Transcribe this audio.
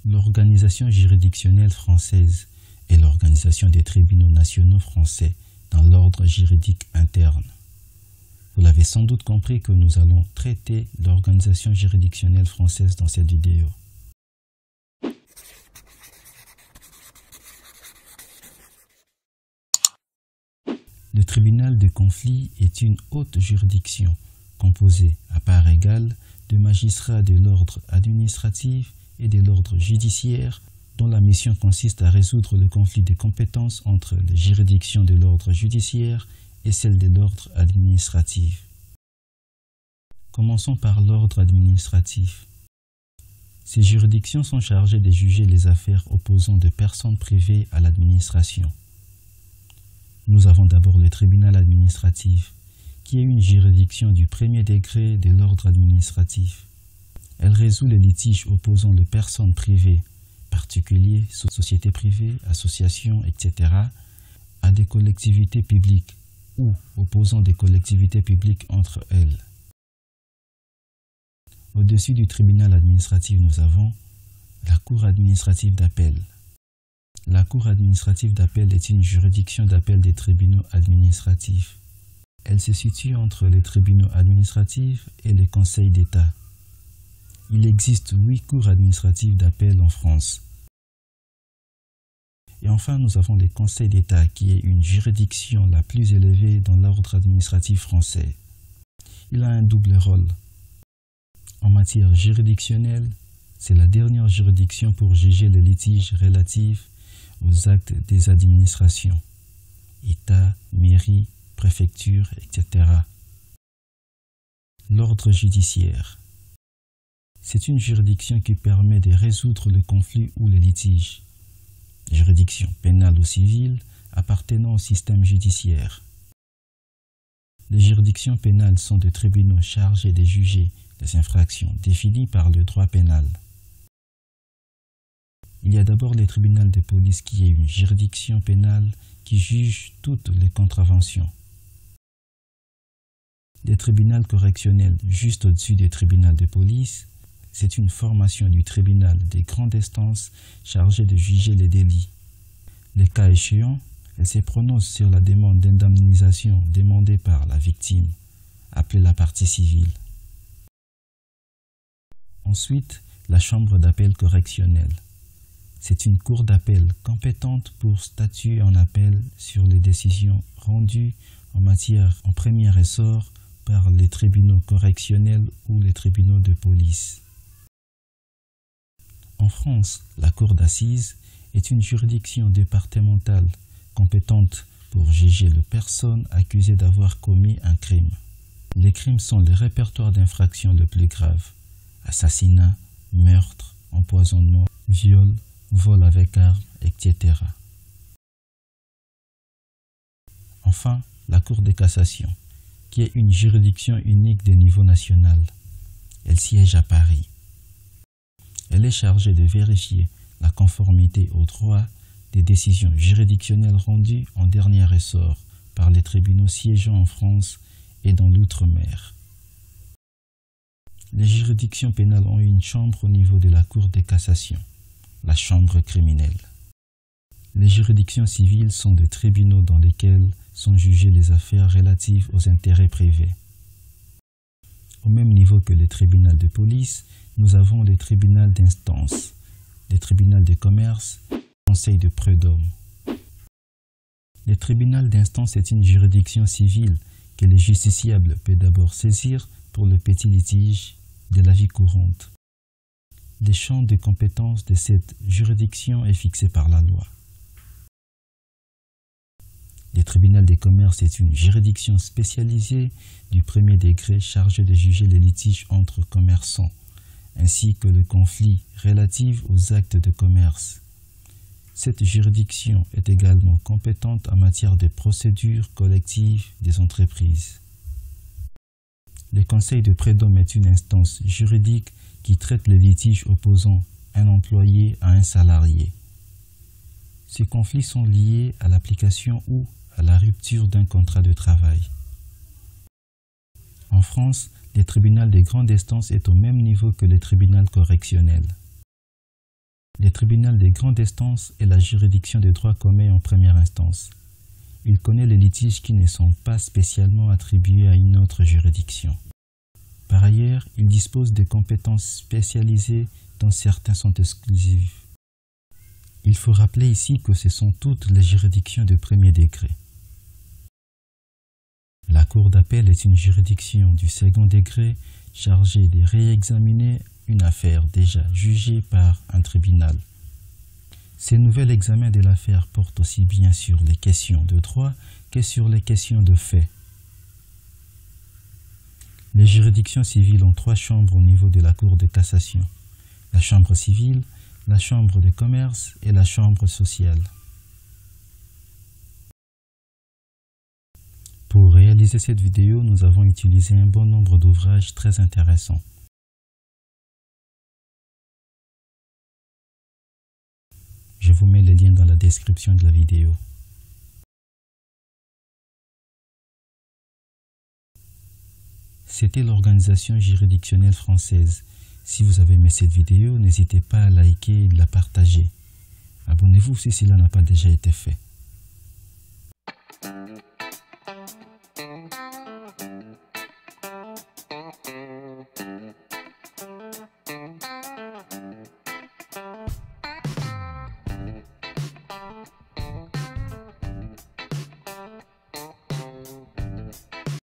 L'organisation juridictionnelle française est l'organisation des tribunaux nationaux français dans l'ordre juridique interne. Vous l'avez sans doute compris que nous allons traiter l'organisation juridictionnelle française dans cette vidéo. Le tribunal de conflit est une haute juridiction composée à part égale de magistrats de l'ordre administratif et de l'ordre judiciaire dont la mission consiste à résoudre le conflit de compétences entre les juridictions de l'ordre judiciaire et celles de l'ordre administratif. Commençons par l'ordre administratif. Ces juridictions sont chargées de juger les affaires opposant de personnes privées à l'administration. Nous avons d'abord le tribunal administratif, qui est une juridiction du premier degré de l'ordre administratif. Elle résout les litiges opposant les personnes privées, particuliers, sociétés privées, associations, etc., à des collectivités publiques ou opposant des collectivités publiques entre elles. Au-dessus du tribunal administratif, nous avons la Cour administrative d'appel. La Cour administrative d'appel est une juridiction d'appel des tribunaux administratifs. Elle se situe entre les tribunaux administratifs et les conseils d'État. Il existe 8 cours administratives d'appel en France. Et enfin, nous avons les conseils d'État, qui est une juridiction la plus élevée dans l'ordre administratif français. Il a un double rôle. En matière juridictionnelle, c'est la dernière juridiction pour juger les litiges relatifs aux actes des administrations, État, mairie, préfecture, etc. L'ordre judiciaire. C'est une juridiction qui permet de résoudre le conflit ou le litige. Juridiction pénale ou civile appartenant au système judiciaire. Les juridictions pénales sont des tribunaux chargés de juger les infractions définies par le droit pénal. Il y a d'abord le tribunal de police qui est une juridiction pénale qui juge toutes les contraventions. Le tribunal correctionnel, juste au-dessus du tribunal de police, c'est une formation du tribunal des grandes instances chargé de juger les délits. Les cas échéants, elle se prononce sur la demande d'indemnisation demandée par la victime, appelée la partie civile. Ensuite, la chambre d'appel correctionnelle. C'est une cour d'appel compétente pour statuer en appel sur les décisions rendues en matière en premier ressort par les tribunaux correctionnels ou les tribunaux de police. En France, la cour d'assises est une juridiction départementale compétente pour juger les personnes accusées d'avoir commis un crime. Les crimes sont le répertoire d'infractions les plus graves: assassinat, meurtre, empoisonnement, viol, vol avec arme, etc. Enfin, la Cour de cassation, qui est une juridiction unique de niveau national. Elle siège à Paris. Elle est chargée de vérifier la conformité au droit des décisions juridictionnelles rendues en dernier ressort par les tribunaux siégeant en France et dans l'outre-mer. Les juridictions pénales ont une chambre au niveau de la Cour de cassation, la chambre criminelle. Les juridictions civiles sont des tribunaux dans lesquels sont jugées les affaires relatives aux intérêts privés. Au même niveau que les tribunaux de police, nous avons les tribunaux d'instance, les tribunaux de commerce, le conseil de prud'homme. Le tribunal d'instance est une juridiction civile que le justiciable peut d'abord saisir pour le petit litige de la vie courante. Le champ de compétences de cette juridiction est fixé par la loi. Le tribunal des commerces est une juridiction spécialisée du premier degré chargée de juger les litiges entre commerçants, ainsi que le conflit relatif aux actes de commerce. Cette juridiction est également compétente en matière de procédures collectives des entreprises. Le conseil de prud'homme est une instance juridique qui traite les litiges opposant un employé à un salarié. Ces conflits sont liés à l'application ou à la rupture d'un contrat de travail. En France, le tribunal des grandes instances est au même niveau que le tribunal correctionnel. Les tribunaux des grandes instances est la juridiction de droit commun en première instance. Il connaît les litiges qui ne sont pas spécialement attribués à une autre juridiction. Par ailleurs, il dispose de compétences spécialisées dont certaines sont exclusives. Il faut rappeler ici que ce sont toutes les juridictions de premier degré. La Cour d'appel est une juridiction du second degré chargée de réexaminer une affaire déjà jugée par un tribunal. Ce nouvel examen de l'affaire porte aussi bien sur les questions de droit que sur les questions de fait. Les juridictions civiles ont 3 chambres au niveau de la Cour de cassation: la chambre civile, la chambre de commerce et la chambre sociale. Pour réaliser cette vidéo, nous avons utilisé un bon nombre d'ouvrages très intéressants. Je vous mets les liens dans la description de la vidéo. C'était l'organisation juridictionnelle française. Si vous avez aimé cette vidéo, n'hésitez pas à liker et de la partager. Abonnez-vous si cela n'a pas déjà été fait.